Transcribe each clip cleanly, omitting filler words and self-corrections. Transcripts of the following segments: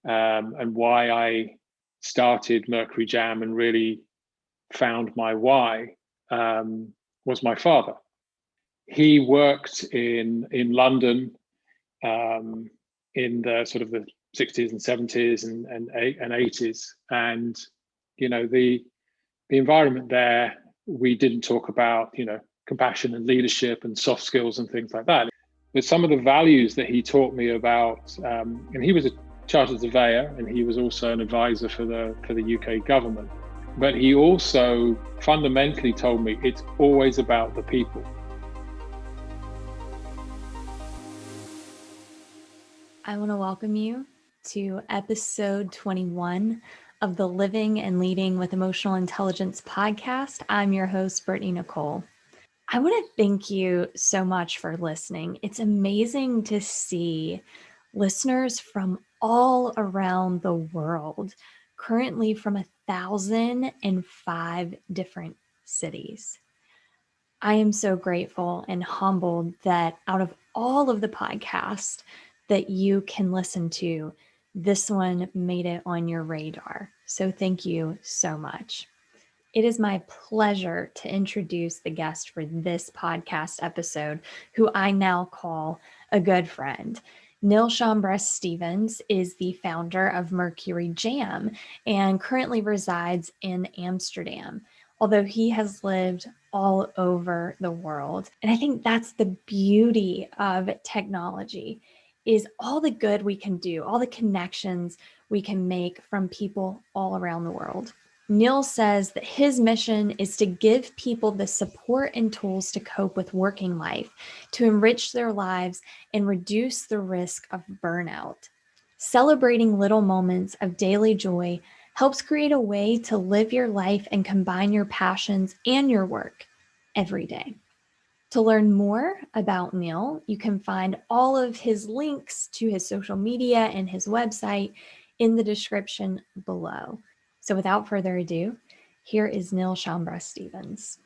and why I started Mercury Jam and really found my why was my father. He worked in London in the sort of the 60s and 70s and 80s, and the environment there, we didn't talk about compassion and leadership and soft skills and things like that. But some of the values that he taught me about, and he was a chartered surveyor, and he was also an advisor for the UK government. But he also fundamentally told me it's always about the people. I want to welcome you to episode 21 of the Living and Leading with Emotional Intelligence podcast. I'm your host, Brittney-Nichole. I want to thank you so much for listening. It's amazing to see listeners from all around the world, currently from 1,005 different cities. I am so grateful and humbled that out of all of the podcasts that you can listen to, this one made it on your radar. So thank you so much. It is my pleasure to introduce the guest for this podcast episode, who I now call a good friend. Schambra Stevens is the founder of Mercury Jam and currently resides in Amsterdam, although he has lived all over the world. And I think that's the beauty of technology, is all the good we can do, all the connections we can make from people all around the world. Neil says that his mission is to give people the support and tools to cope with working life, to enrich their lives and reduce the risk of burnout. Celebrating little moments of daily joy helps create a way to live your life and combine your passions and your work every day. To learn more about Neil, you can find all of his links to his social media and his website in the description below. So without further ado, here is Neil Schambra Stevens.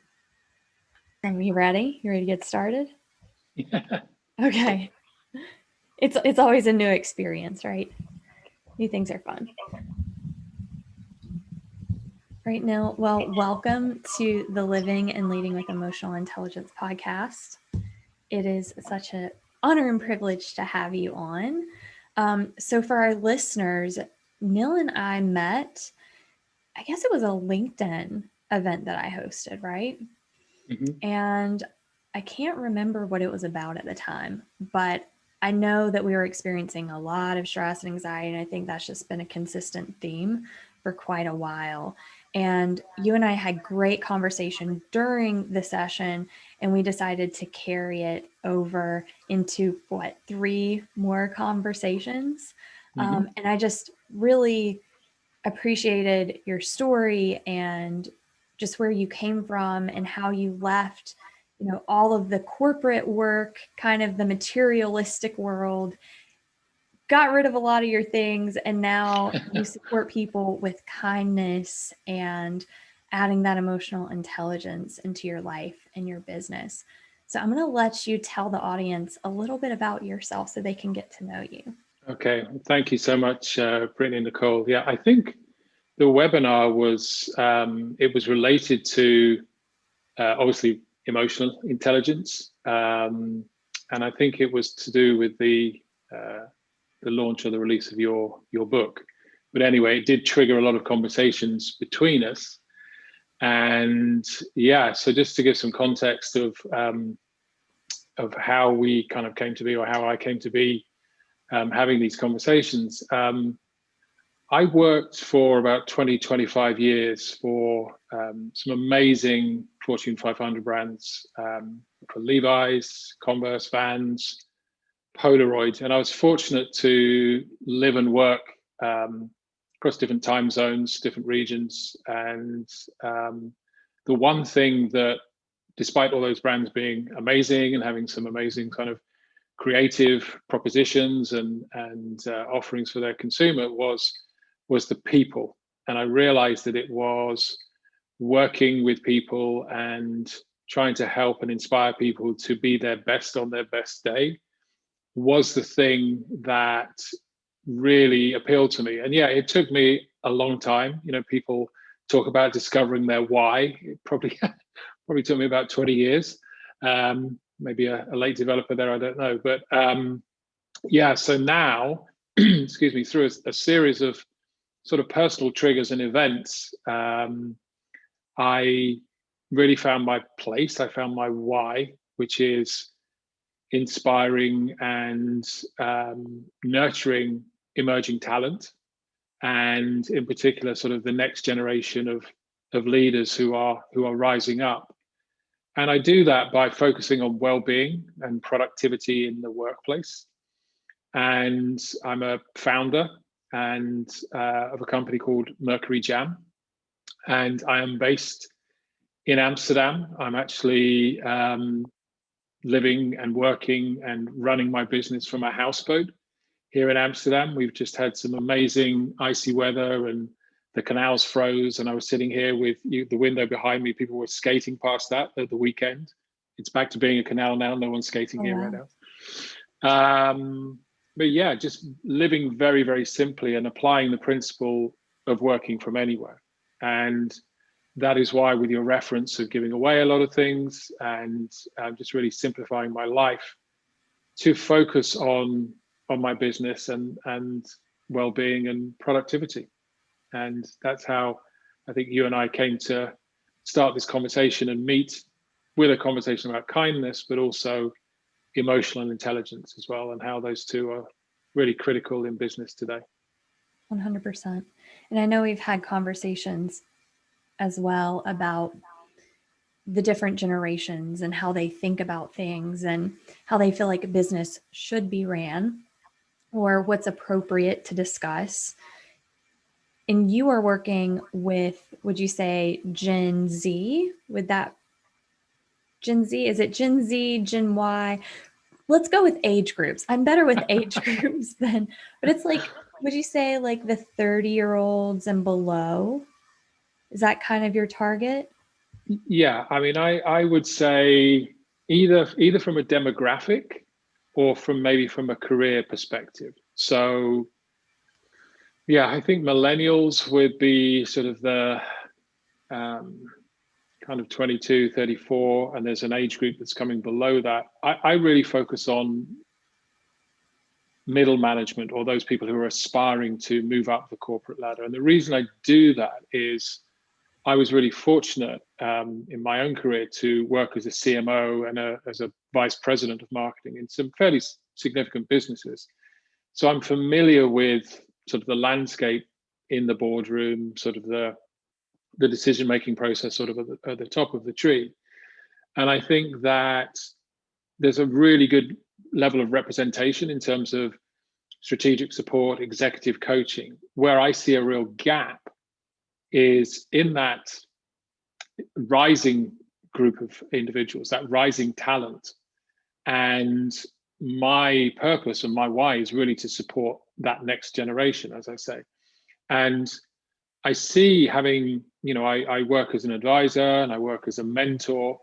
Are you ready? You ready to get started? Yeah. Okay. It's always a new experience, right? New things are fun. Right now, well, welcome to the Living and Leading with Emotional Intelligence podcast. It is such an honor and privilege to have you on. So for our listeners, Neil and I met, I guess it was a LinkedIn event that I hosted, right? Mm-hmm. And I can't remember what it was about at the time, but I know that we were experiencing a lot of stress and anxiety, and I think that's just been a consistent theme for quite a while. And you and I had great conversation during the session, and we decided to carry it over into 3 more conversations. Mm-hmm. And I just really appreciated your story and just where you came from and how you left, all of the corporate work, kind of the materialistic world, got rid of a lot of your things, and now you support people with kindness and adding that emotional intelligence into your life and your business. So I'm going to let you tell the audience a little bit about yourself so they can get to know you. Okay, thank you so much, Brittney-Nichole. Yeah, I think the webinar was it was related to obviously emotional intelligence, and I think it was to do with the launch or the release of your book. But anyway, it did trigger a lot of conversations between us, and yeah. So just to give some context of how we kind of came to be, or how I came to be having these conversations. I worked for about 20, 25 years for some amazing Fortune 500 brands, for Levi's, Converse, Vans, Polaroid. And I was fortunate to live and work across different time zones, different regions. And the one thing that, despite all those brands being amazing and having some amazing kind of creative propositions and offerings for their consumer, was the people. And I realized that it was working with people and trying to help and inspire people to be their best on their best day was the thing that really appealed to me. And yeah, it took me a long time. People talk about discovering their why. It probably took me about 20 years. Maybe a late developer there, I don't know. But yeah, so now, excuse me, through a series of sort of personal triggers and events, I really found my place. I found my why, which is inspiring and nurturing emerging talent, and in particular, sort of the next generation of leaders who are rising up. And I do that by focusing on well-being and productivity in the workplace. And I'm a founder and of a company called Mercury Jam, and I am based in Amsterdam. I'm actually living and working and running my business from a houseboat here in Amsterdam. We've just had some amazing icy weather and the canals froze, and I was sitting here with the window behind me. People were skating past that at the weekend. It's back to being a canal now. No one's skating here right now. But yeah, just living very, very simply and applying the principle of working from anywhere. And that is why, with your reference of giving away a lot of things and just really simplifying my life to focus on my business and well-being and productivity. And that's how I think you and I came to start this conversation and meet, with a conversation about kindness, but also emotional intelligence as well, and how those two are really critical in business today. 100%. And I know we've had conversations as well about the different generations and how they think about things and how they feel like a business should be ran or what's appropriate to discuss. And you are working with, would you say, Gen Z? Would that Gen Z? Is it Gen Z, Gen Y? Let's go with age groups. I'm better with age groups than, but it's like, would you say like the 30-year-olds and below? Is that kind of your target? Yeah, I mean, I would say either from a demographic or from a career perspective. So yeah, I think millennials would be sort of the kind of 22, 34, and there's an age group that's coming below that. I really focus on middle management, or those people who are aspiring to move up the corporate ladder. And the reason I do that is I was really fortunate in my own career to work as a CMO and as a vice president of marketing in some fairly significant businesses. So I'm familiar with sort of the landscape in the boardroom, sort of the decision-making process sort of at the top of the tree. And I think that there's a really good level of representation in terms of strategic support, executive coaching. Where I see a real gap is in that rising group of individuals, that rising talent. And my purpose and my why is really to support that next generation, as I say. And I see having, I work as an advisor and I work as a mentor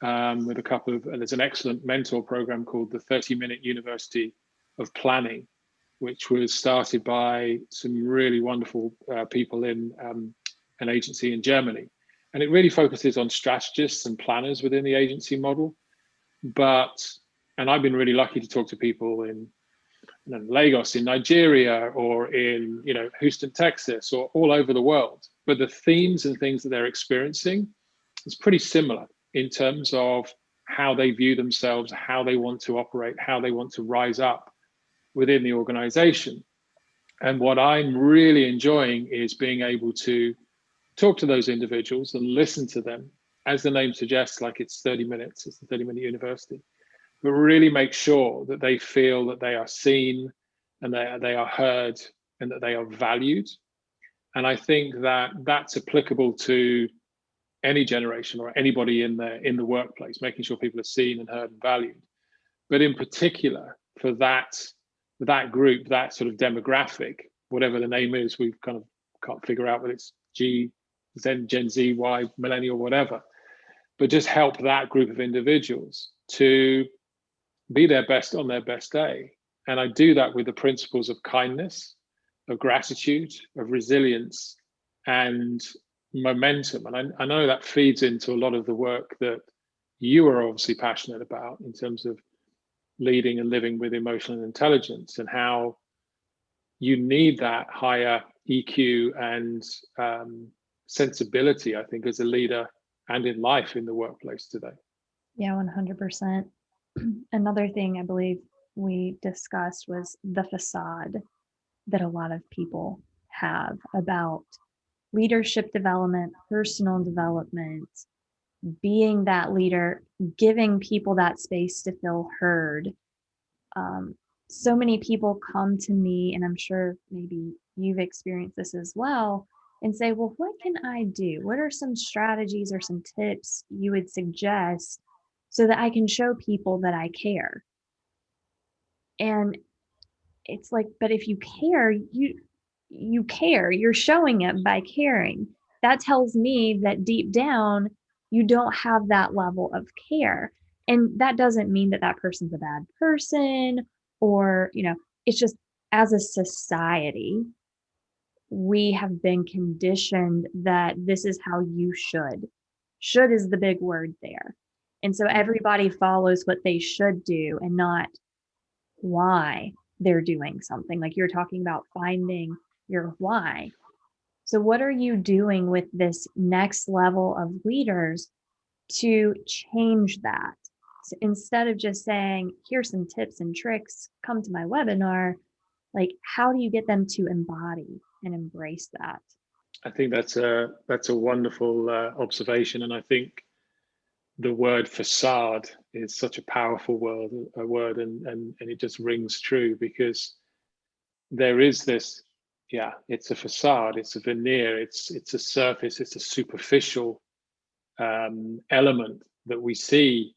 with a couple of, and there's an excellent mentor program called the 30-Minute University of Planning, which was started by some really wonderful people in an agency in Germany. And it really focuses on strategists and planners within the agency model. And I've been really lucky to talk to people in Lagos, in Nigeria, or in Houston, Texas, or all over the world. But the themes and things that they're experiencing is pretty similar in terms of how they view themselves, how they want to operate, how they want to rise up within the organization. And what I'm really enjoying is being able to talk to those individuals and listen to them. As the name suggests, like it's 30 minutes, it's the 30-Minute University. But really make sure that they feel that they are seen and they are heard and that they are valued. And I think that that's applicable to any generation or anybody in the workplace, making sure people are seen and heard and valued. But in particular, for that group, that sort of demographic, whatever the name is, we kind of can't figure out whether it's Gen Z, Y, millennial, whatever. But just help that group of individuals to be their best on their best day And I do that with the principles of kindness, of gratitude, of resilience, and momentum. And I know that feeds into a lot of the work that you are obviously passionate about in terms of leading and living with emotional intelligence, and how you need that higher EQ and sensibility, I think, as a leader and in life in the workplace today. Yeah, 100%. Another thing I believe we discussed was the facade that a lot of people have about leadership development, personal development, being that leader, giving people that space to feel heard. So many people come to me, and I'm sure maybe you've experienced this as well, and say, well, what can I do? What are some strategies or some tips you would suggest so that I can show people that I care? And it's like, but if you care, you care. You're showing it by caring. That tells me that deep down, you don't have that level of care. And that doesn't mean that that person's a bad person, or, it's just, as a society, we have been conditioned that this is how you should. Should is the big word there. And so everybody follows what they should do and not why they're doing something. Like you're talking about finding your why. So, what are you doing with this next level of leaders to change that? So instead of just saying, here's some tips and tricks, come to my webinar, like how do you get them to embody and embrace that? I think that's a wonderful observation, and I think the word facade is such a powerful word, and it just rings true, because there is this, yeah, it's a facade, it's a veneer, it's a surface, it's a superficial element that we see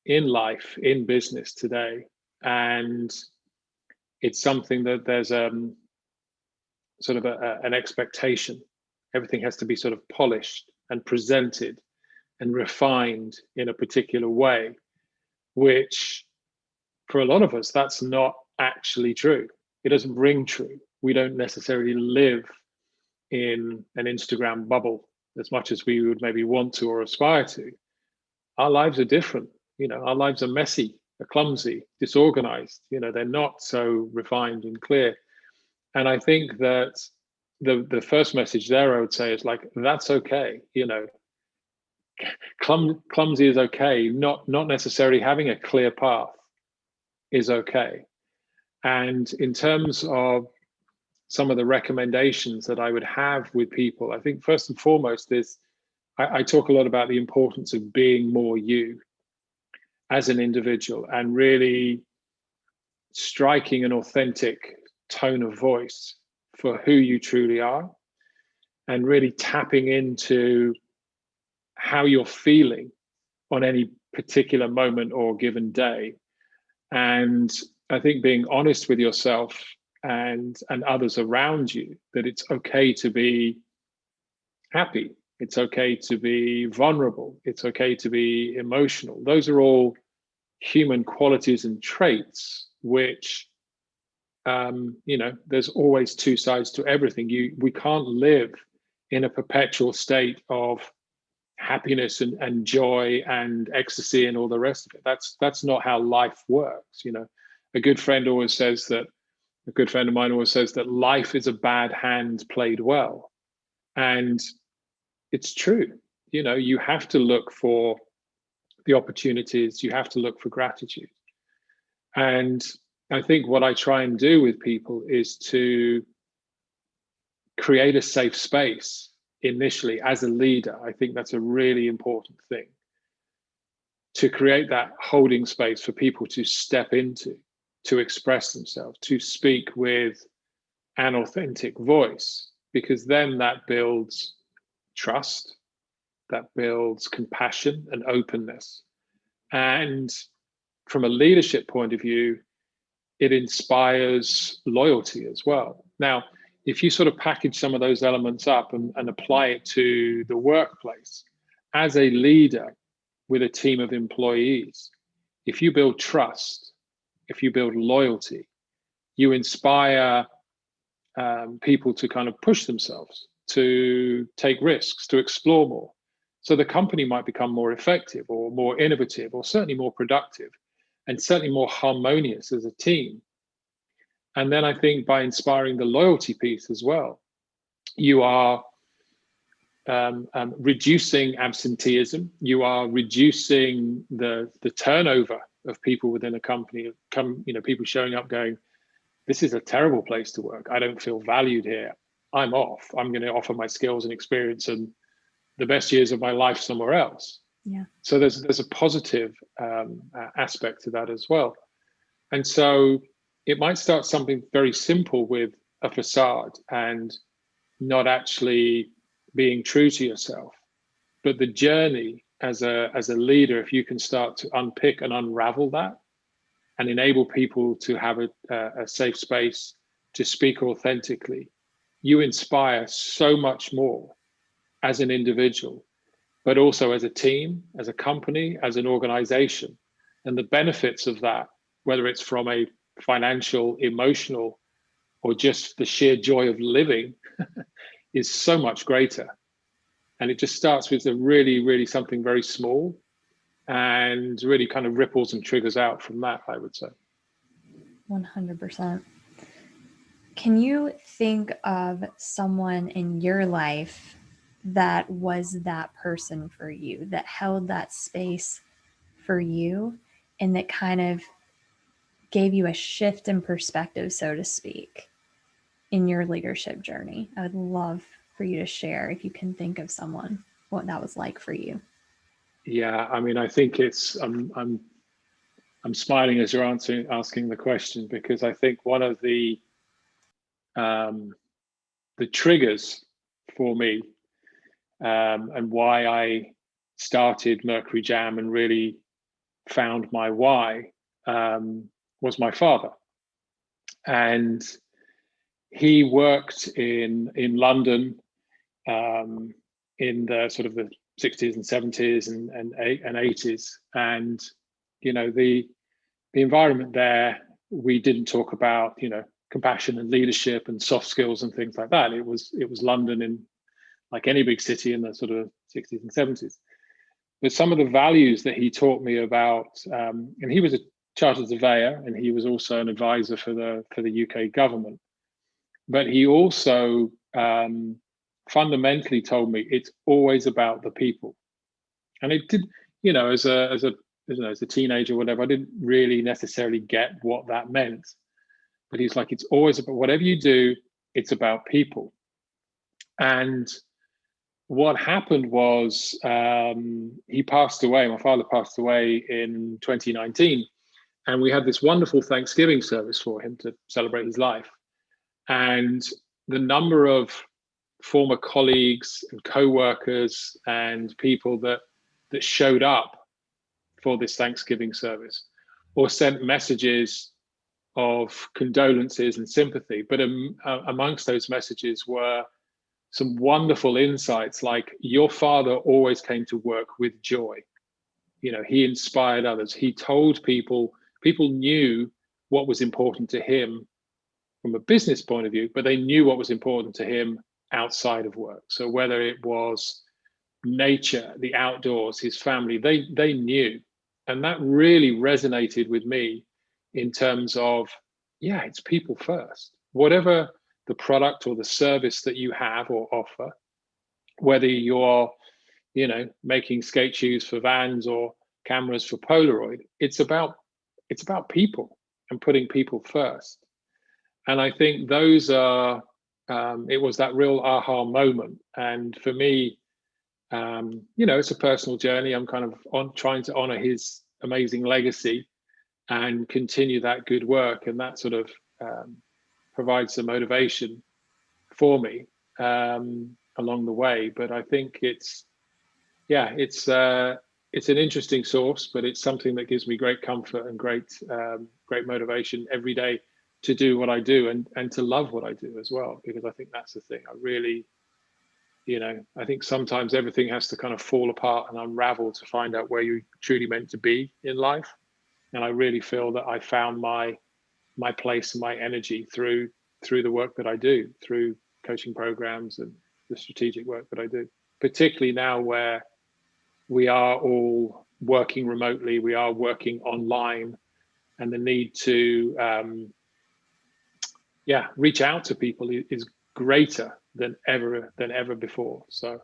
in life, in business today. And it's something that there's sort of an expectation. Everything has to be sort of polished and presented and refined in a particular way, which for a lot of us, that's not actually true. It doesn't ring true. We don't necessarily live in an Instagram bubble as much as we would maybe want to or aspire to. Our lives are different. Our lives are messy, are clumsy, disorganized. They're not so refined and clear. And I think that the first message there, I would say, is like, that's okay. Clumsy is okay. Not necessarily having a clear path is okay. And in terms of some of the recommendations that I would have with people, I think first and foremost is I talk a lot about the importance of being more you as an individual, and really striking an authentic tone of voice for who you truly are, and really tapping into how you're feeling on any particular moment or given day. And I think being honest with yourself and others around you, that it's okay to be happy, it's okay to be vulnerable, it's okay to be emotional. Those are all human qualities and traits which there's always two sides to everything. We can't live in a perpetual state of happiness and joy and ecstasy and all the rest of it. That's not how life works. A good friend of mine always says that life is a bad hand played well. And it's true. You have to look for the opportunities, you have to look for gratitude. And I think what I try and do with people is to create a safe space initially as a leader. I think that's a really important thing, to create that holding space for people to step into, to express themselves, to speak with an authentic voice, because then that builds trust, that builds compassion and openness. And from a leadership point of view, it inspires loyalty as well. Now, if you sort of package some of those elements up and apply it to the workplace, as a leader with a team of employees, if you build trust, if you build loyalty, You inspire people to kind of push themselves, to take risks, to explore more. So the company might become more effective or more innovative or certainly more productive and certainly more harmonious as a team. And then I think by inspiring the loyalty piece as well, you are reducing absenteeism. You are reducing the turnover of people within a company. People showing up going, this is a terrible place to work. I don't feel valued here. I'm off. I'm going to offer my skills and experience and the best years of my life somewhere else. Yeah. So there's a positive aspect to that as well. And so it might start something very simple with a facade and not actually being true to yourself. But the journey as a leader, if you can start to unpick and unravel that and enable people to have a safe space to speak authentically, you inspire so much more as an individual, but also as a team, as a company, as an organization. And the benefits of that, whether it's from a financial, emotional, or just the sheer joy of living, is so much greater. And it just starts with really something very small and really kind of ripples and triggers out from that, I would say. 100%. Can you think of someone in your life that was that person for you, that held that space for you, and that kind of gave you a shift in perspective, so to speak, in your leadership journey? I would love for you to share, if you can think of someone, what that was like for you. Yeah, I mean, I think it's I'm smiling as you're asking the question, because I think one of the triggers for me and why I started Mercury Jam and really found my why was my father. And he worked in London in the sort of the 60s and 70s and 80s. And, the environment there, we didn't talk about, compassion and leadership and soft skills and things like that. It was London, in like any big city in the sort of 60s and 70s. But some of the values that he taught me about, and he was a chartered surveyor, and he was also an advisor for the UK government. But he also fundamentally told me it's always about the people. And it did, as a teenager or whatever, I didn't really necessarily get what that meant. But he's like, it's always about, whatever you do, it's about people. And what happened was he passed away. My father passed away in 2019. And we had this wonderful Thanksgiving service for him to celebrate his life. And the number of former colleagues and co-workers and people that showed up for this Thanksgiving service or sent messages of condolences and sympathy. But amongst those messages were some wonderful insights, like, your father always came to work with joy. He inspired others. He told people knew what was important to him from a business point of view, but they knew what was important to him outside of work. So whether it was nature, the outdoors, his family, they knew. And that really resonated with me in terms of, yeah, it's people first. Whatever the product or the service that you have or offer, whether you're, making skate shoes for Vans or cameras for Polaroid, it's about people and putting people first. And I think those are, it was that real aha moment. And for me, it's a personal journey. I'm kind of trying to honor his amazing legacy and continue that good work. And that sort of provides some motivation for me along the way. But I think it's an interesting source, but it's something that gives me great comfort and great motivation every day to do what I do and to love what I do as well, because I think that's the thing. I really, I think sometimes everything has to kind of fall apart and unravel to find out where you're truly meant to be in life. And I really feel that I found my my place and my energy through the work that I do, through coaching programs and the strategic work that I do, particularly now where we are all working remotely, we are working online, and the need to reach out to people is greater than ever before. So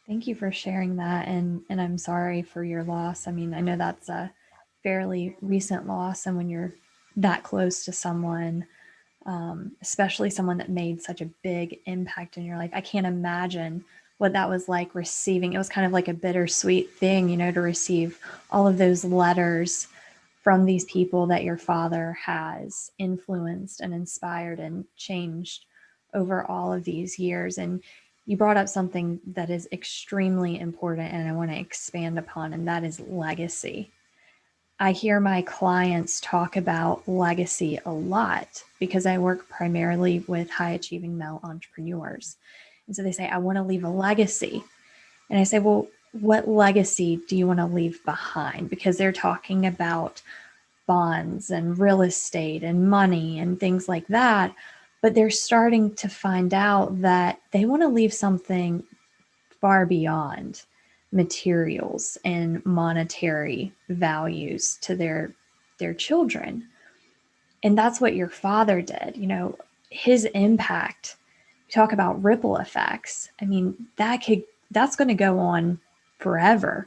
thank you for sharing that, and I'm sorry for your loss. I mean, I know that's a fairly recent loss, and when you're that close to someone, especially someone that made such a big impact in your life, I can't imagine what that was like receiving. It was kind of like a bittersweet thing, you know, to receive all of those letters from these people that your father has influenced and inspired and changed over all of these years. And you brought up something that is extremely important and I want to expand upon, and that is legacy. I hear my clients talk about legacy a lot because I work primarily with high achieving male entrepreneurs. And so they say, I want to leave a legacy. And I say, well, what legacy do you want to leave behind? Because they're talking about bonds and real estate and money and things like that. But they're starting to find out that they want to leave something far beyond materials and monetary values to their children. And that's what your father did. You know, his impact, talk about ripple effects. I mean, that's going to go on forever.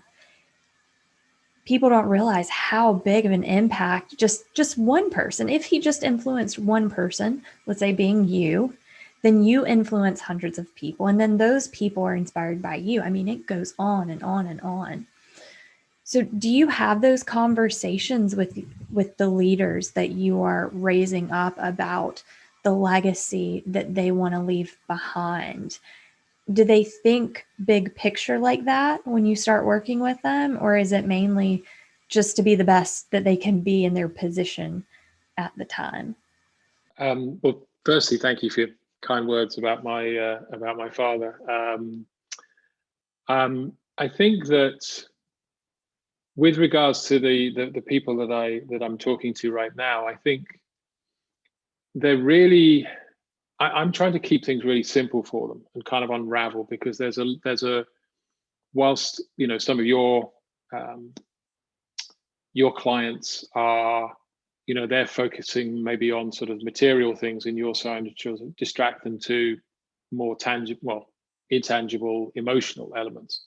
People don't realize how big of an impact just one person, if he just influenced one person, let's say being you, then you influence hundreds of people, and then those people are inspired by you. I mean, it goes on and on and on. So do you have those conversations with the leaders that you are raising up about the legacy that they want to leave behind? Do they think big picture like that when you start working with them, or is it mainly just to be the best that they can be in their position at the time? Well, firstly, thank you for your kind words about my father. I think that with regards to the people that I'm talking to right now, I think they're really. I'm trying to keep things really simple for them and kind of unravel, because there's a whilst some of your clients are, they're focusing maybe on sort of material things, and you're trying to distract them to more intangible emotional elements.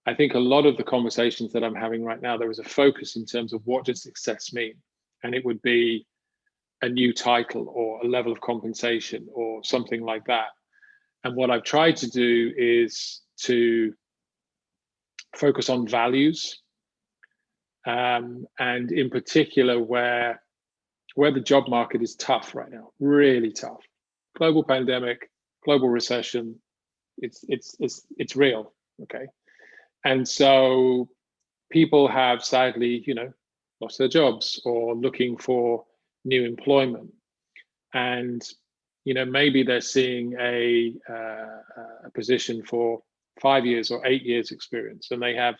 I think a lot of the conversations that I'm having right now, there is a focus in terms of what does success mean, and it would be a new title or a level of compensation or something like that. And what I've tried to do is to focus on values, and in particular where the job market is tough right now, really tough. Global pandemic, global recession, it's real, okay? And so people have sadly, lost their jobs or looking for new employment, and maybe they're seeing a position for 5 years or 8 years experience, and they have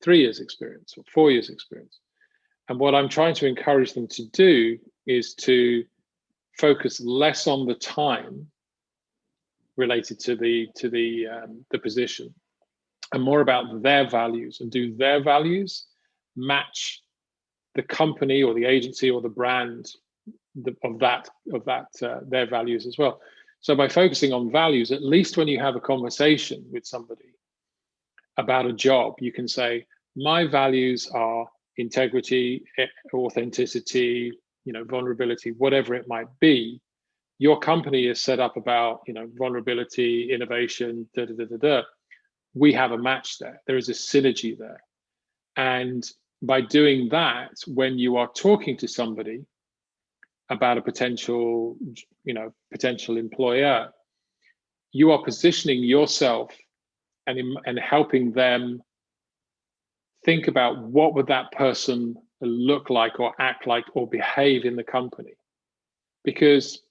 3 years experience or 4 years experience. And what I'm trying to encourage them to do is to focus less on the time related to the position, and more about their values, and do their values match the company or the agency or the brand of that their values as well. So by focusing on values, at least when you have a conversation with somebody about a job, you can say, my values are integrity, authenticity, vulnerability, whatever it might be. Your company is set up about vulnerability, innovation, da da da da da. We have a match there. There is a synergy there. And by doing that, when you are talking to somebody about a potential employer, you are positioning yourself and helping them think about what would that person look like or act like or behave in the company. Because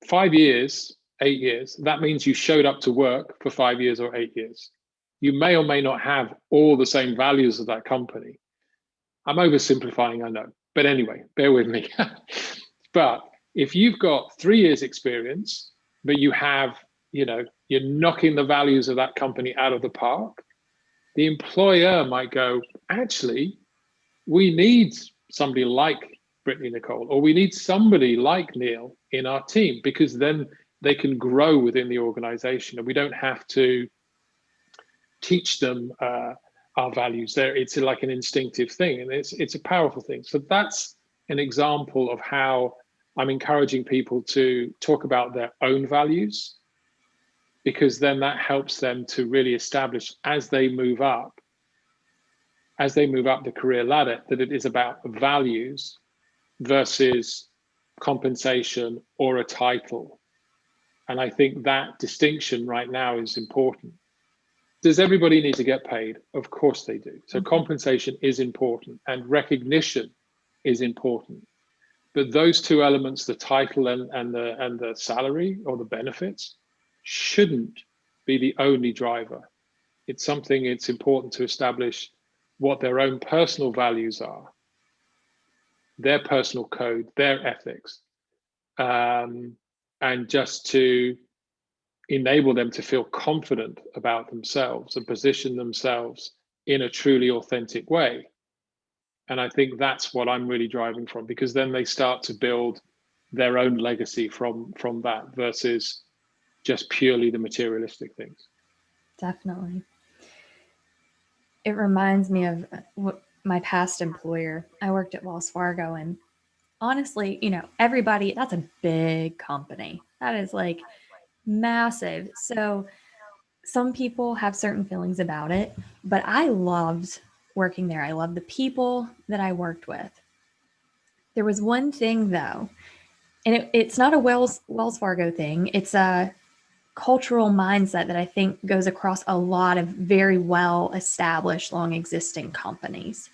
5 years, 8 years, that means you showed up to work for 5 years or 8 years. You may or may not have all the same values of that company. I'm oversimplifying, I know. But anyway, bear with me. But if you've got 3 years experience, but you have, you're knocking the values of that company out of the park, the employer might go, actually, we need somebody like Brittney-Nichole, or we need somebody like Neil in our team, because then they can grow within the organization and we don't have to teach them our values. It's like an instinctive thing, and it's a powerful thing. So that's an example of how I'm encouraging people to talk about their own values, because then that helps them to really establish as they move up the career ladder, that it is about values versus compensation or a title. And I think that distinction right now is important. Does everybody need to get paid? Of course they do. So compensation is important and recognition is important. But those two elements, the title and the salary or the benefits, shouldn't be the only driver. It's something it's important to establish what their own personal values are, their personal code, their ethics, and just to enable them to feel confident about themselves and position themselves in a truly authentic way. And I think that's what I'm really driving from, because then they start to build their own legacy from that versus just purely the materialistic things. Definitely. It reminds me of my past employer. I worked at Wells Fargo, and honestly, everybody, that's a big company. That is like massive. So some people have certain feelings about it, but I loved working there. I loved the people that I worked with. There was one thing though, and it's not a Wells Fargo thing. It's a cultural mindset that I think goes across a lot of very well established, long existing companies.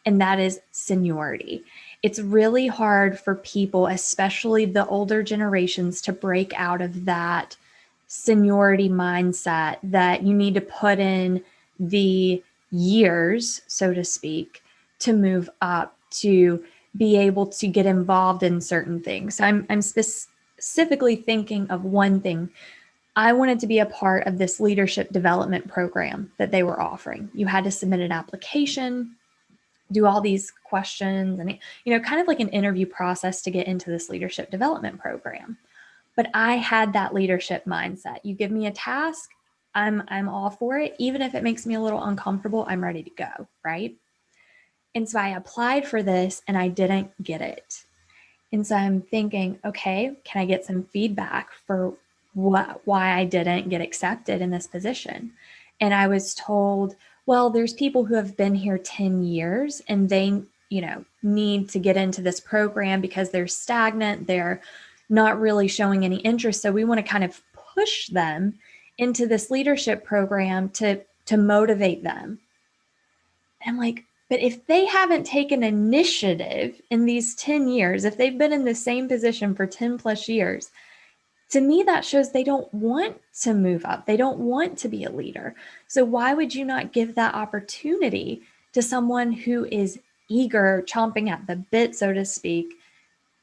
And that is seniority. It's really hard for people, especially the older generations, to break out of that seniority mindset that you need to put in the years, so to speak, to move up, to be able to get involved in certain things. I'm specifically thinking of one thing. I wanted to be a part of this leadership development program that they were offering. You had to submit an application, do all these questions, and kind of like an interview process to get into this leadership development program. But I had that leadership mindset. You give me a task, I'm all for it. Even if it makes me a little uncomfortable, I'm ready to go, right? And so I applied for this and I didn't get it. And so I'm thinking, okay, can I get some feedback for why I didn't get accepted in this position? And I was told, well, there's people who have been here 10 years and they, need to get into this program because they're stagnant. They're not really showing any interest. So we want to kind of push them into this leadership program to motivate them. And I'm like, but if they haven't taken initiative in these 10 years, if they've been in the same position for 10 plus years, to me, that shows they don't want to move up. They don't want to be a leader. So why would you not give that opportunity to someone who is eager, chomping at the bit, so to speak,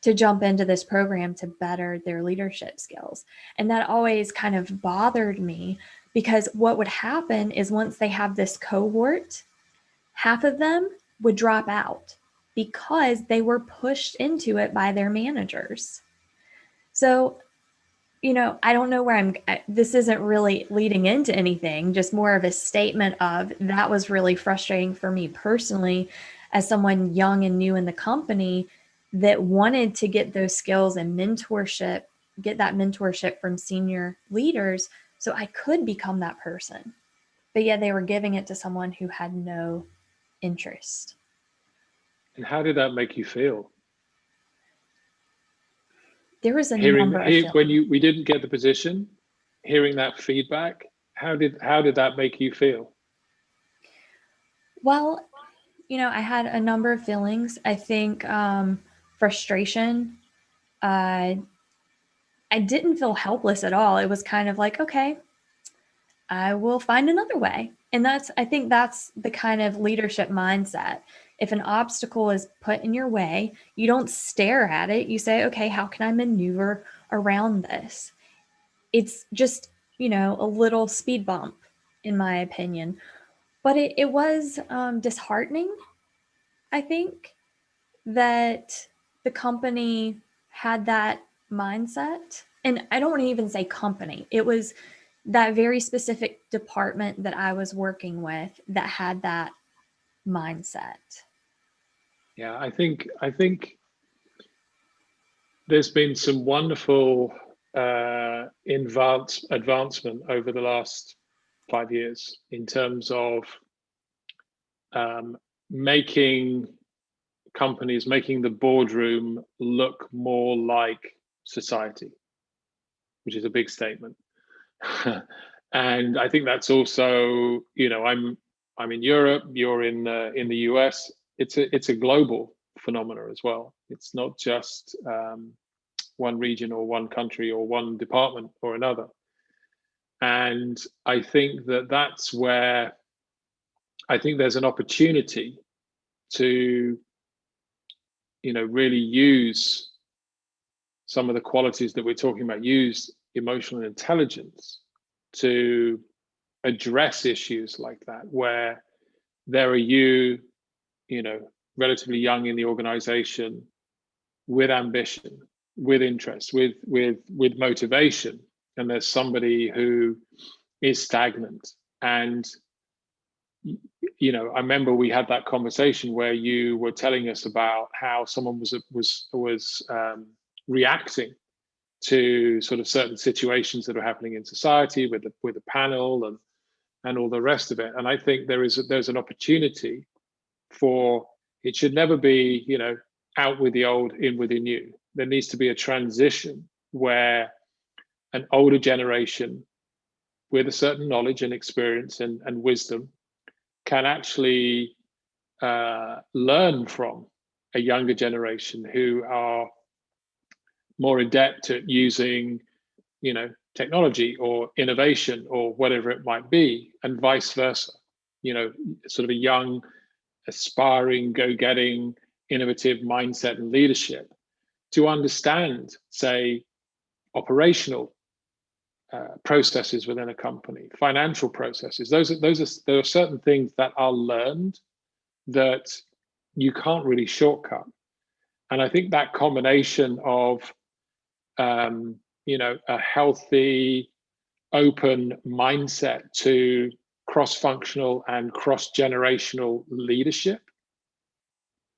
to jump into this program to better their leadership skills? And that always kind of bothered me, because what would happen is once they have this cohort, half of them would drop out because they were pushed into it by their managers. So, I don't know where this isn't really leading into anything, just more of a statement of that was really frustrating for me personally as someone young and new in the company that wanted to get those skills and mentorship, get that mentorship from senior leaders so I could become that person. But yeah, they were giving it to someone who had no interest. And how did that make you feel? There was a number of when we didn't get the position, hearing that feedback, how did that make you feel? Well, I had a number of feelings. I think frustration. I didn't feel helpless at all. It was kind of like, okay, I will find another way. And I think that's the kind of leadership mindset. If an obstacle is put in your way, you don't stare at it. You say, okay, how can I maneuver around this? It's just, a little speed bump, in my opinion. But it was disheartening, I think, that the company had that mindset. And I don't want to even say company. It was that very specific department that I was working with that had that mindset. Yeah, I think there's been some wonderful advancement over the last 5 years in terms of making the boardroom look more like society, which is a big statement. And I think that's also, I'm in Europe, you're in the US. It's a global phenomena as well. It's not just one region or one country or one department or another. And I think that's where I think there's an opportunity to, really use some of the qualities that we're talking about, use emotional intelligence to address issues like that, where there are you relatively young in the organization, with ambition, with interest, with motivation, and there's somebody who is stagnant. And I remember we had that conversation where you were telling us about how someone was reacting to sort of certain situations that are happening in society with the panel and all the rest of it. And I think there's an opportunity for, it should never be, out with the old, in with the new. There needs to be a transition where an older generation with a certain knowledge and experience and wisdom can actually learn from a younger generation who are more adept at using, technology or innovation or whatever it might be, and vice versa. Sort of a young, aspiring, go-getting, innovative mindset and leadership to understand, say, operational processes within a company, financial processes. There are certain things that are learned that you can't really shortcut. And I think that combination of a healthy, open mindset to cross-functional and cross-generational leadership,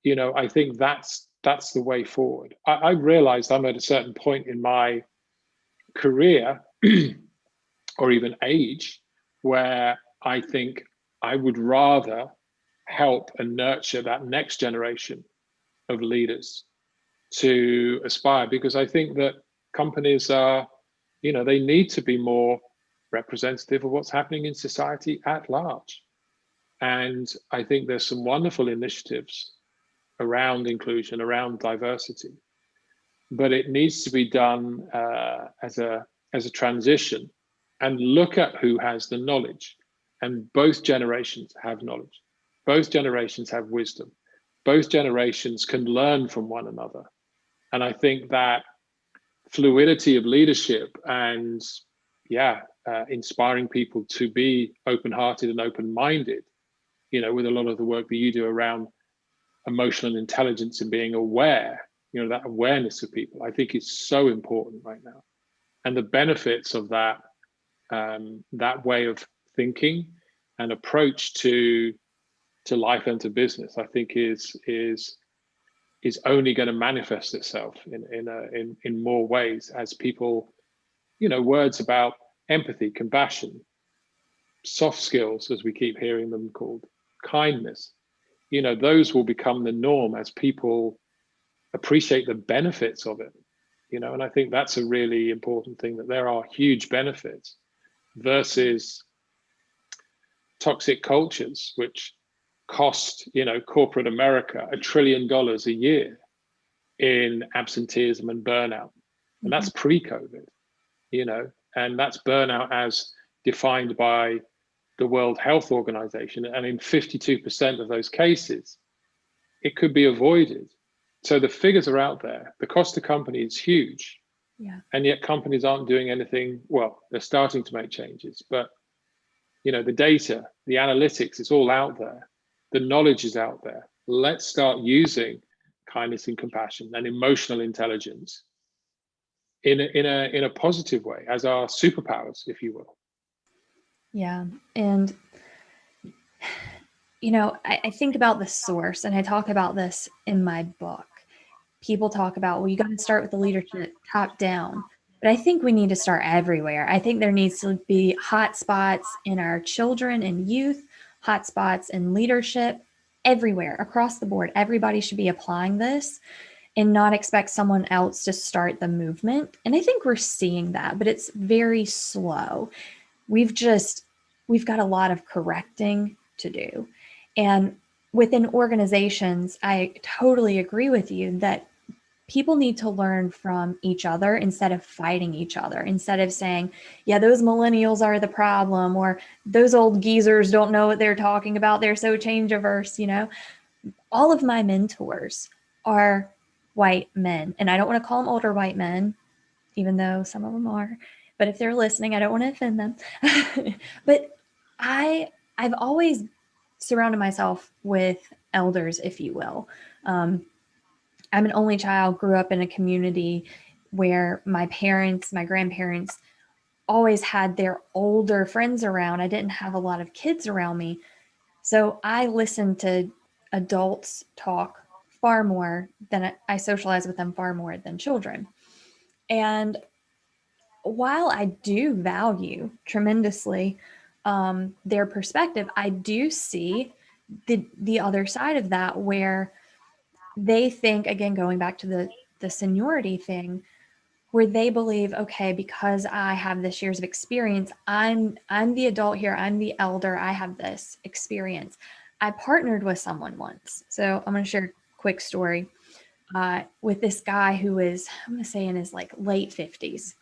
I think that's the way forward. I realized I'm at a certain point in my career or even age where I think I would rather help and nurture that next generation of leaders to aspire, because I think that companies are, they need to be more representative of what's happening in society at large. And I think there's some wonderful initiatives around inclusion, around diversity, but it needs to be done as a transition, and look at who has the knowledge. And both generations have knowledge. Both generations have wisdom. Both generations can learn from one another. And I think that fluidity of leadership and inspiring people to be open-hearted and open-minded, with a lot of the work that you do around emotional intelligence and being aware, that awareness of people, I think is so important right now. And the benefits of that, that way of thinking and approach to life and to business, I think is only going to manifest itself in more ways as people, words about empathy, compassion, soft skills, as we keep hearing them called, kindness, those will become the norm as people appreciate the benefits of it, and I think that's a really important thing, that there are huge benefits versus toxic cultures, which cost, corporate America $1 trillion a year in absenteeism and burnout. And that's pre-COVID, and that's burnout as defined by the World Health Organization. And in 52% of those cases, it could be avoided. So the figures are out there. The cost to company is huge. Yeah. And yet companies aren't doing anything. Well, they're starting to make changes, but the data, the analytics, it's all out there. The knowledge is out there. Let's start using kindness and compassion and emotional intelligence in a positive way as our superpowers, if you will. Yeah. And I think about the source, and I talk about this in my book. People talk about, well, you got to start with the leadership top down. But I think we need to start everywhere. I think there needs to be hot spots in our children and youth, hot spots in leadership, everywhere, across the board. Everybody should be applying this and not expect someone else to start the movement. And I think we're seeing that, but it's very slow. We've got a lot of correcting to do. And within organizations, I totally agree with you that people need to learn from each other instead of fighting each other, instead of saying, yeah, those millennials are the problem, or those old geezers don't know what they're talking about. They're so change averse. All of my mentors are white men, and I don't want to call them older white men, even though some of them are, but if they're listening, I don't want to offend them. But I've always surrounded myself with elders, if you will. I'm an only child, grew up in a community where my parents, my grandparents always had their older friends around. I didn't have a lot of kids around me. So I listened to adults talk far more than I socialize with them far more than children. And while I do value tremendously their perspective, I do see the other side of that, where they think, again, going back to the seniority thing, where they believe, okay, because I have this years of experience, I'm the adult here, I'm the elder, I have this experience. I partnered with someone once. So I'm going to share a quick story with this guy who is, I'm going to say, in his like late 50s.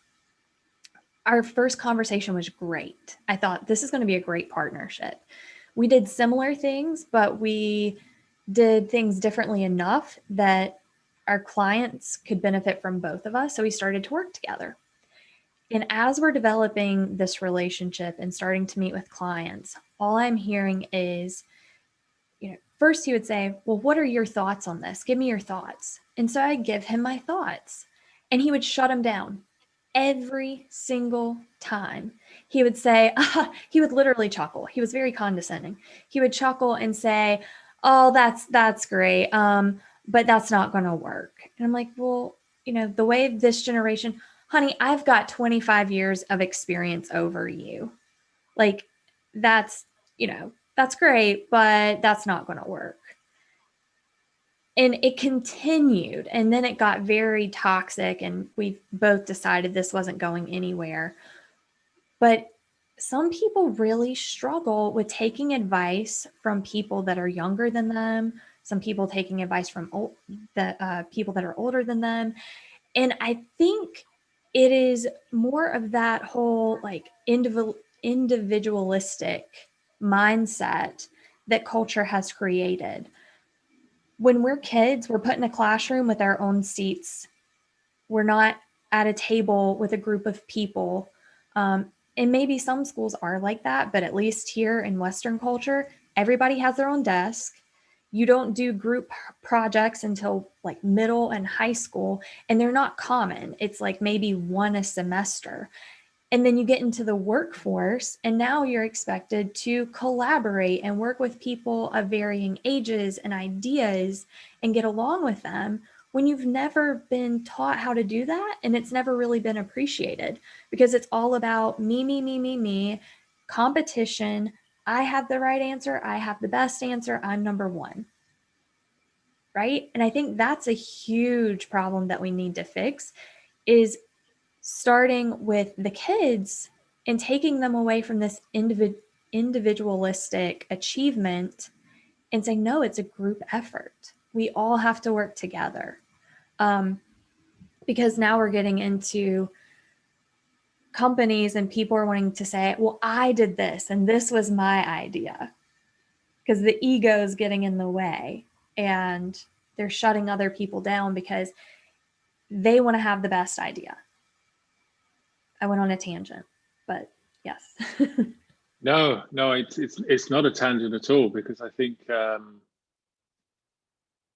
Our first conversation was great. I thought this is going to be a great partnership. We did similar things, but we did things differently enough that our clients could benefit from both of us. So we started to work together. And as we're developing this relationship and starting to meet with clients, all I'm hearing is, first he would say, well, what are your thoughts on this? Give me your thoughts. And so I give him my thoughts, and he would shut them down every single time. He would say, he would literally chuckle. He was very condescending. He would chuckle and say, oh, that's great. But that's not going to work. And I'm like, well, the way this generation, honey, I've got 25 years of experience over you. Like that's great, but that's not going to work. And it continued, and then it got very toxic, and we both decided this wasn't going anywhere. But some people really struggle with taking advice from people that are younger than them, some people taking advice from people that are older than them. And I think it is more of that whole like individualistic mindset that culture has created. When we're kids, we're put in a classroom with our own seats. We're not at a table with a group of people. And maybe some schools are like that, but at least here in Western culture, everybody has their own desk. You don't do group projects until like middle and high school, and they're not common. It's like maybe one a semester. And then you get into the workforce, and now you're expected to collaborate and work with people of varying ages and ideas and get along with them, when you've never been taught how to do that. And it's never really been appreciated, because it's all about me, competition. I have the right answer. I have the best answer. I'm number one. Right. And I think that's a huge problem that we need to fix, is starting with the kids and taking them away from this individualistic achievement and saying, no, it's a group effort. We all have to work together. Because now we're getting into companies and people are wanting to say, well, I did this and this was my idea, because the ego is getting in the way. and they're shutting other people down because they want to have the best idea. I went on a tangent, but yes. No, it's not a tangent at all, because I think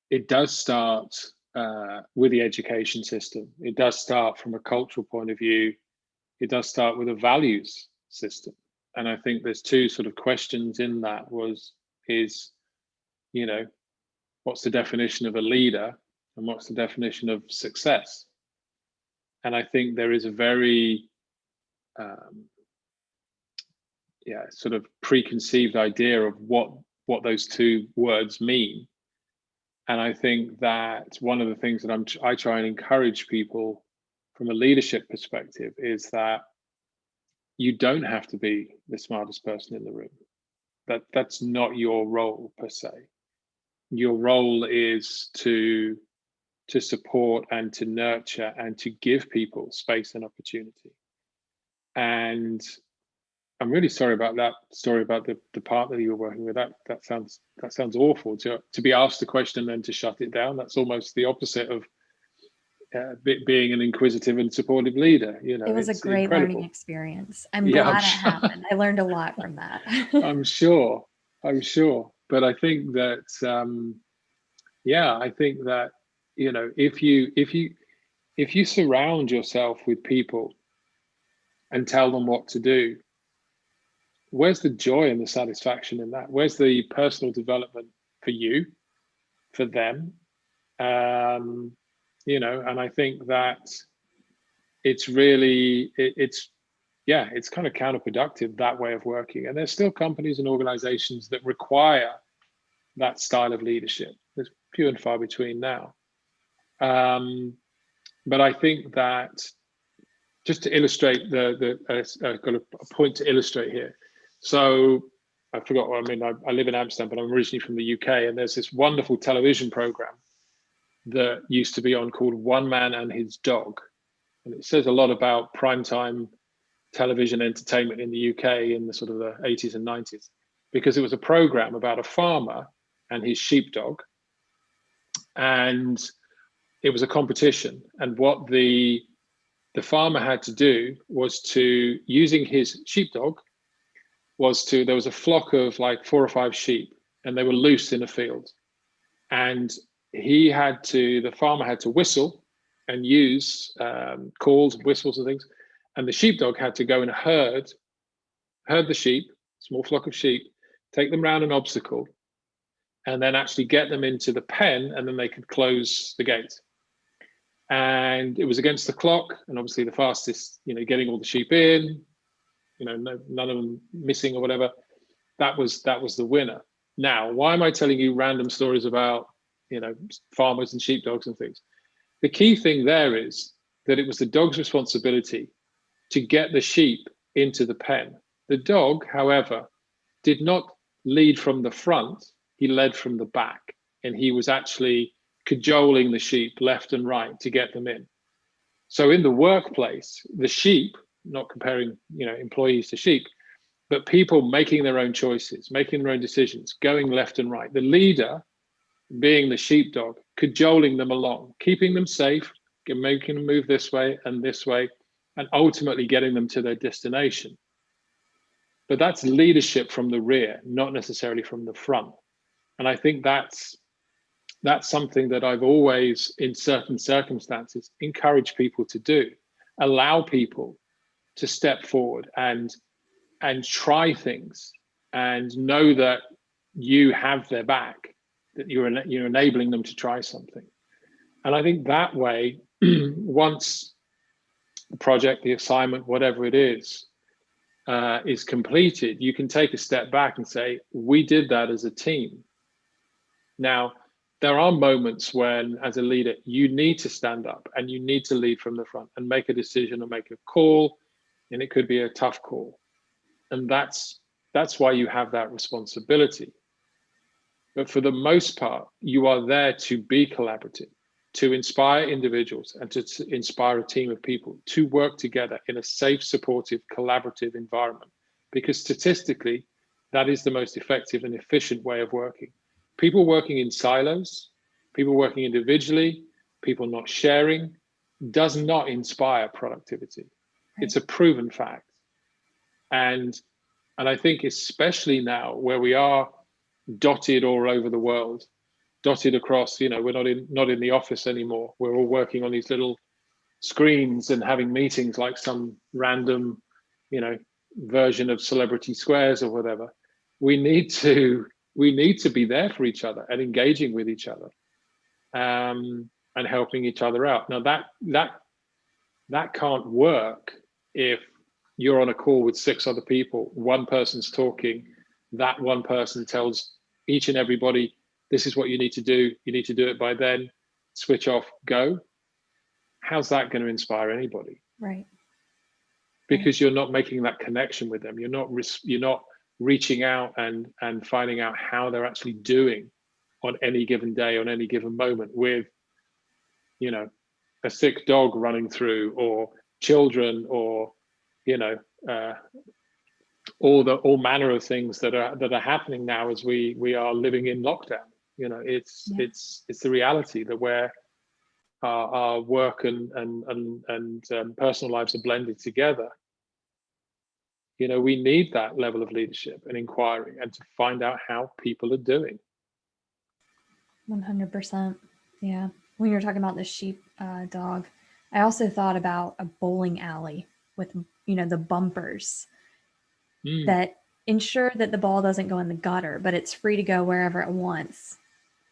it does start with the education system. It does start from a cultural point of view. It does start with a values system. And I think there's two sort of questions in that is, you know, what's the definition of a leader and what's the definition of success? And I think there is a very sort of preconceived idea of what those two words mean. And I think that one of the things that I try and encourage people from a leadership perspective is that you don't have to be the smartest person in the room. That's not your role per se. Your role is to support and to nurture and to give people space and opportunity. And I'm really sorry about that story about the partner you were working with. That sounds awful to be asked a question and then to shut it down. That's almost the opposite of being an inquisitive and supportive leader. You know, it was a great incredible learning experience. I'm glad it happened. I learned a lot from that. I'm sure. But I think that I think that, you know, if you surround yourself with people and tell them what to do, where's the joy and the satisfaction in that? Where's the personal development for you, for them? You know, and I think that it's really, it's kind of counterproductive, that way of working. And there's still companies and organizations that require that style of leadership. There's few and far between now. But I think that, just to illustrate I've got a point to illustrate here. So I forgot what I mean. I live in Amsterdam, but I'm originally from the UK, and there's this wonderful television program that used to be on called One Man and His Dog. And it says a lot about primetime television entertainment in the UK in the sort of the 80s and 90s, because it was a program about a farmer and his sheepdog. And it was a competition. And what the farmer had to do was to, using his sheepdog, there was a flock of like 4 or 5 sheep, and they were loose in a field. And the farmer had to whistle and use calls, whistles and things. And the sheepdog had to go and herd the sheep, small flock of sheep, take them around an obstacle, and then actually get them into the pen, and then they could close the gate. And it was against the clock, and obviously the fastest, you know, getting all the sheep in, you know, none of them missing or whatever, that was the winner. Now, why am I telling you random stories about, you know, farmers and sheepdogs and things? The key thing there is that it was the dog's responsibility to get the sheep into the pen. The dog, however, did not lead from the front, he led from the back, and he was actually cajoling the sheep left and right to get them in. So in the workplace, the sheep, not comparing, you know, employees to sheep, but people making their own choices, making their own decisions, going left and right. The leader, being the sheepdog, cajoling them along, keeping them safe, making them move this way, and ultimately getting them to their destination. But that's leadership from the rear, not necessarily from the front. And I think that's something that I've always, in certain circumstances, encouraged people to do. Allow people to step forward and try things, and know that you have their back, that you're enabling them to try something. And I think that way, once the project, the assignment, whatever it is completed, you can take a step back and say, we did that as a team. Now, there are moments when, as a leader, you need to stand up and you need to lead from the front and make a decision or make a call, and it could be a tough call. And that's why you have that responsibility. But for the most part, you are there to be collaborative, to inspire individuals and to inspire a team of people to work together in a safe, supportive, collaborative environment. Because statistically, that is the most effective and efficient way of working. people working in silos, people working individually, people not sharing, does not inspire productivity. Right. It's a proven fact. And I think especially now where we are dotted all over the world, dotted across, we're not in the office anymore. We're all working on these little screens and having meetings like some random, version of Celebrity Squares or whatever. We need to be there for each other and engaging with each other, and helping each other out. Now that can't work if you're on a call with 6 other people, one person's talking, that one person tells each and everybody, this is what you need to do it by then, switch off, go. How's that going to inspire anybody? Right. Because you're not making that connection with them. You're not reaching out and finding out how they're actually doing on any given day, on any given moment, with, a sick dog running through, or children, or, all manner of things that are happening now as we are living in lockdown. It's the reality that where our work and personal lives are blended together. We need that level of leadership and inquiry, and to find out how people are doing. 100%. Yeah. When you're talking about the sheep dog, I also thought about a bowling alley with, the bumpers that ensure that the ball doesn't go in the gutter, but it's free to go wherever it wants.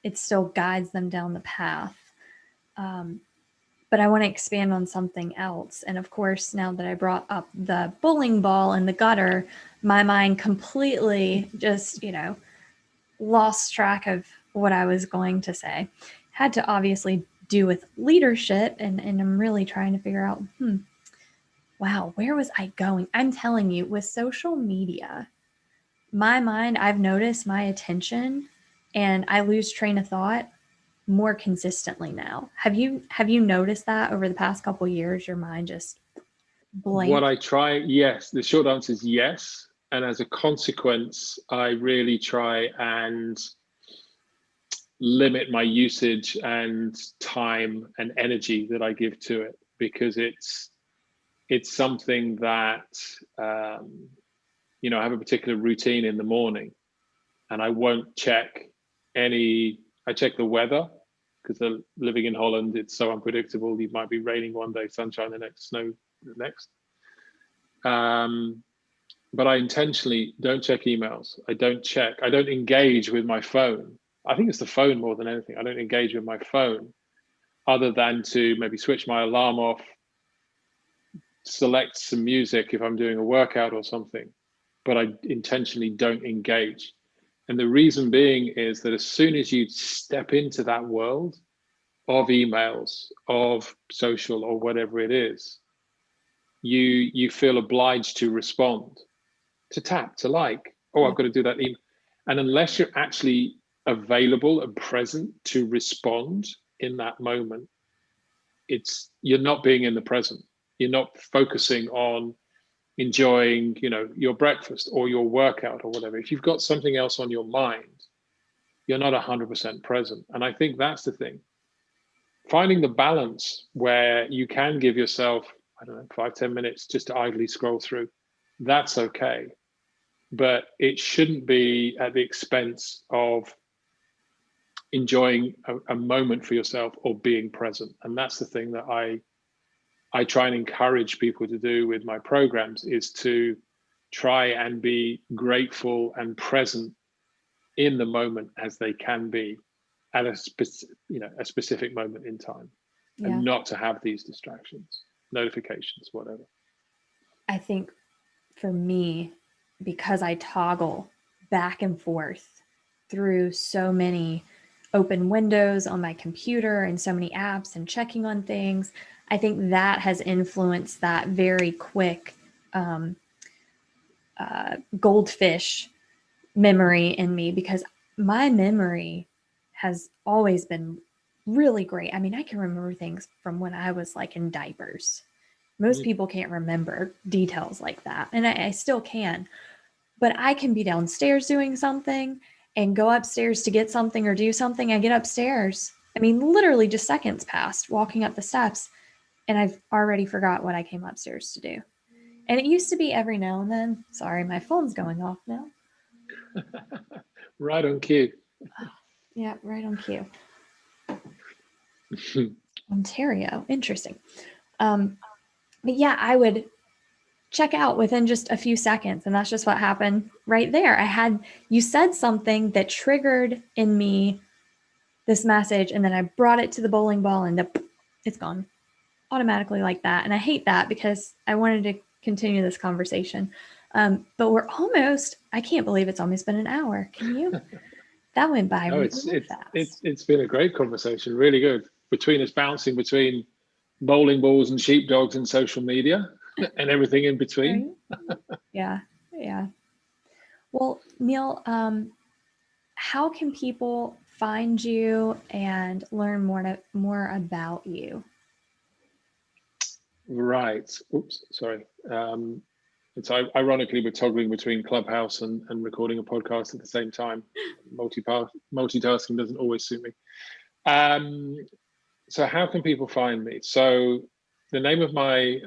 It still guides them down the path. But I want to expand on something else. And of course, now that I brought up the bowling ball in the gutter, my mind completely just, lost track of what I was going to say. Had to obviously do with leadership. And I'm really trying to figure out, wow, where was I going? I'm telling you, with social media, my mind, I've noticed my attention, and I lose train of thought more consistently now. Have you noticed that over the past couple of years, your mind just blank? What I try, yes. The short answer is yes. And as a consequence, I really try and limit my usage and time and energy that I give to it, because it's something that, I have a particular routine in the morning, and I won't check I check the weather, because living in Holland, it's so unpredictable. It might be raining one day, sunshine the next, snow the next. But I intentionally don't check emails. I don't engage with my phone. I think it's the phone more than anything. I don't engage with my phone, other than to maybe switch my alarm off, select some music if I'm doing a workout or something, but I intentionally don't engage. And the reason being is that as soon as you step into that world of emails, of social, or whatever it is, you feel obliged to respond, to tap, to like, I've got to do that email. And unless you're actually available and present to respond in that moment, you're not being in the present. You're not focusing on enjoying, your breakfast or your workout or whatever. If you've got something else on your mind, you're not 100% present. And I think that's the thing. Finding the balance where you can give yourself, 5-10 minutes just to idly scroll through, that's okay. But it shouldn't be at the expense of enjoying a moment for yourself or being present. And that's the thing that I try and encourage people to do with my programs, is to try and be grateful and present in the moment as they can be at a specific moment in time, and not to have these distractions, notifications, whatever. I think for me, because I toggle back and forth through so many open windows on my computer and so many apps and checking on things, I think that has influenced that very quick goldfish memory in me, because my memory has always been really great. I mean, I can remember things from when I was like in diapers. Most people can't remember details like that. And I still can. But I can be downstairs doing something and go upstairs to get something or do something. I get upstairs. I mean, literally just seconds passed walking up the steps, and I've already forgot what I came upstairs to do. And it used to be every now and then. Sorry, my phone's going off now. Right on cue. Yeah, right on cue. Ontario, interesting. But yeah, I would check out within just a few seconds, and that's just what happened right there. You said something that triggered in me this message, and then I brought it to the bowling ball, and it's gone automatically like that. And I hate that because I wanted to continue this conversation. But I can't believe it's almost been an hour. Can you? That went by really fast. It's been a great conversation, really good. Between us bouncing between bowling balls and sheepdogs and social media and everything in between. Right? Yeah. Well, Neil, how can people find you and learn more about you? Right. Oops, sorry. It's ironically we're toggling between Clubhouse and recording a podcast at the same time. Multitasking doesn't always suit me. So how can people find me? So the name of my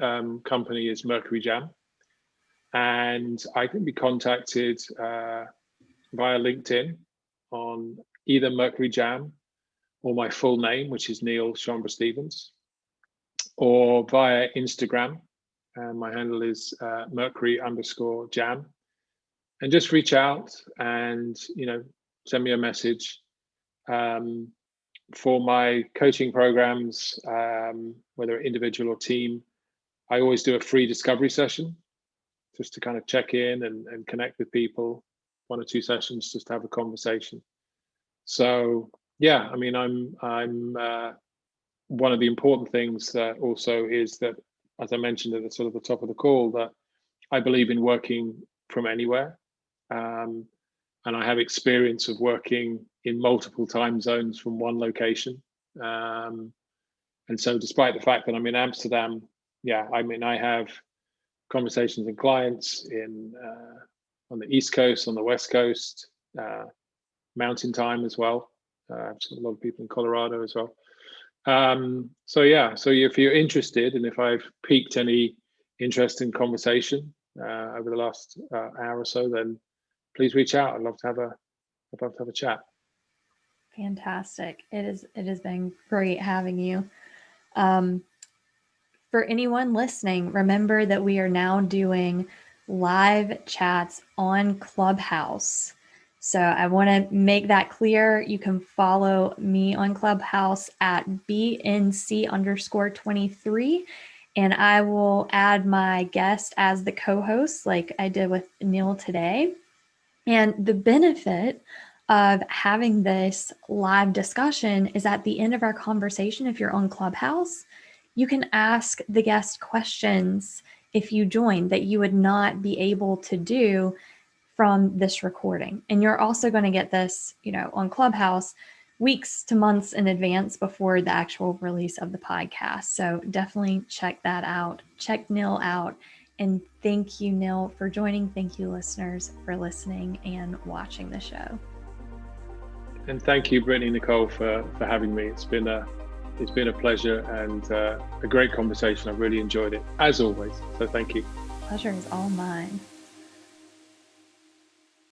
company is Mercury Jam, and I can be contacted via LinkedIn on either Mercury Jam or my full name, which is Neil Schambra Stevens, or via Instagram. My handle is Mercury_Jam, and just reach out and send me a message. For my coaching programs, whether individual or team, I always do a free discovery session just to kind of check in and connect with people. 1 or 2 sessions just to have a conversation. So yeah, I mean, I'm one of the important things that also is that, as I mentioned at the sort of the top of the call, that I believe in working from anywhere. And I have experience of working in multiple time zones from one location. And so despite the fact that I'm in Amsterdam, yeah, I mean, I have conversations and clients on the East Coast, on the West Coast, mountain time as well. A lot of people in Colorado as well. So yeah, so if you're interested, and if I've piqued any interest in conversation over the last hour or so, then please reach out. I'd love to have a chat. Fantastic. It has been great having you. For anyone listening, remember that we are now doing live chats on Clubhouse. So I want to make that clear. You can follow me on Clubhouse at BNC_23. And I will add my guest as the co-host like I did with Neil today. And the benefit of having this live discussion is at the end of our conversation, if you're on Clubhouse, you can ask the guest questions if you join that you would not be able to do from this recording. And you're also going to get this, on Clubhouse weeks to months in advance before the actual release of the podcast. So definitely check that out. Check Neil out. And thank you, Neil, for joining. Thank you, listeners, for listening and watching the show. And thank you, Brittney-Nichole, for having me. It's been a pleasure and a great conversation. I've really enjoyed it, as always. So thank you. Pleasure is all mine.